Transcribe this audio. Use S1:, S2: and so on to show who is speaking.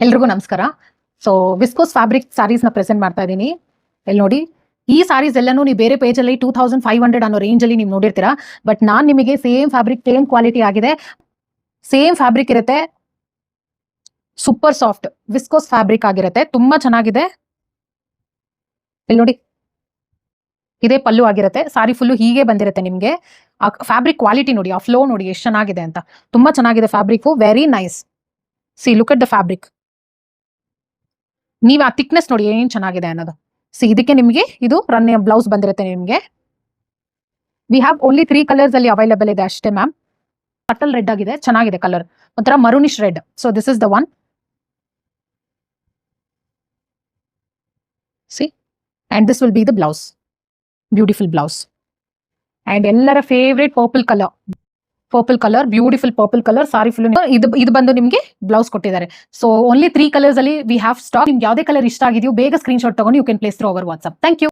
S1: ಎಲ್ರಿಗೂ ನಮಸ್ಕಾರ. So viscose fabric saris ನ ಪ್ರೆಸೆಂಟ್ ಮಾಡ್ತಾ ಇದ್ದೀನಿ. ಇಲ್ಲಿ ನೋಡಿ, ಈ ಸ್ಯಾರೀಸ್ ಎಲ್ಲಾನು ನೀವು ಬೇರೆ ಪೇಜ್ ಅಲ್ಲಿ 2500 ಅನ್ನೋ ರೇಂಜ್ ಅಲ್ಲಿ ನೀವು ನೋಡಿರ್ತೀರಾ. ಬಟ್ ನಾನ್ ನಿಮಗೆ ಸೇಮ್ ಫ್ಯಾಬ್ರಿಕ್ ಸೇಮ್ ಕ್ವಾಲಿಟಿ ಆಗಿದೆ, ಸೇಮ್ ಫ್ಯಾಬ್ರಿಕ್ ಇರುತ್ತೆ, ಸೂಪರ್ ಸಾಫ್ಟ್ ವಿಸ್ಕೋಸ್ ಫ್ಯಾಬ್ರಿಕ್ ಆಗಿರುತ್ತೆ, ತುಂಬಾ ಚೆನ್ನಾಗಿದೆ. ಇಲ್ಲಿ ನೋಡಿ, ಇದೇ ಪಲ್ಲು ಆಗಿರುತ್ತೆ, ಸಾರಿ ಫುಲ್ಲು ಹೀಗೆ ಬಂದಿರುತ್ತೆ. ನಿಮಗೆ ಆ ಫ್ಯಾಬ್ರಿಕ್ ಕ್ವಾಲಿಟಿ ನೋಡಿ, ಆ ಫ್ಲೋ ನೋಡಿ ಎಷ್ಟು ಚೆನ್ನಾಗಿದೆ ಅಂತ. ತುಂಬಾ ಚೆನ್ನಾಗಿದೆ fabric, very nice. C look at the fabric. ನೀವು ಆ ಥಿಕ್ನೆಸ್ ನೋಡಿ ಏನ್ ಚೆನ್ನಾಗಿದೆ ಅನ್ನೋದು. ಸಿ ಇದಕ್ಕೆ ನಿಮಗೆ ಇದು ರನ್ ಬ್ಲೌಸ್ ಬಂದಿರುತ್ತೆ. ನಿಮಗೆ ವಿ ಹ್ಯಾವ್ ಓನ್ಲಿ 3 ಕಲರ್ಸ್ ಅಲ್ಲಿ ಅವೈಲೇಬಲ್ ಇದೆ ಅಷ್ಟೇ ಮ್ಯಾಮ್. ಪಟಲ್ ರೆಡ್ ಆಗಿದೆ, ಚೆನ್ನಾಗಿದೆ ಕಲರ್, ಒಂಥರ maroonish red. So this is the one. See and this will be the blouse, beautiful blouse. And ಎಲ್ಲರ favourite purple colour, beautiful purple colour. Sari full ಇದು ಬಂದು ನಿಮಗೆ ಬ್ಲೌಸ್ ಕೊಟ್ಟಿದ್ದಾರೆ. ಸೊ ಓನ್ಲಿ 3 ಕಲರ್ಸ್ ಅಲ್ಲಿ ವಿ ಹ್ಯಾವ್ ಸ್ಟಾಕ್. ನಿಮ್ಗೆ ಯಾವುದೇ colour ಇಷ್ಟ ಆಗಿದೆಯೋ ಬೇಗ ಸ್ಕ್ರೀನ್ ಶಾಟ್ ತಗೊಂಡು you can place through our WhatsApp. Thank you.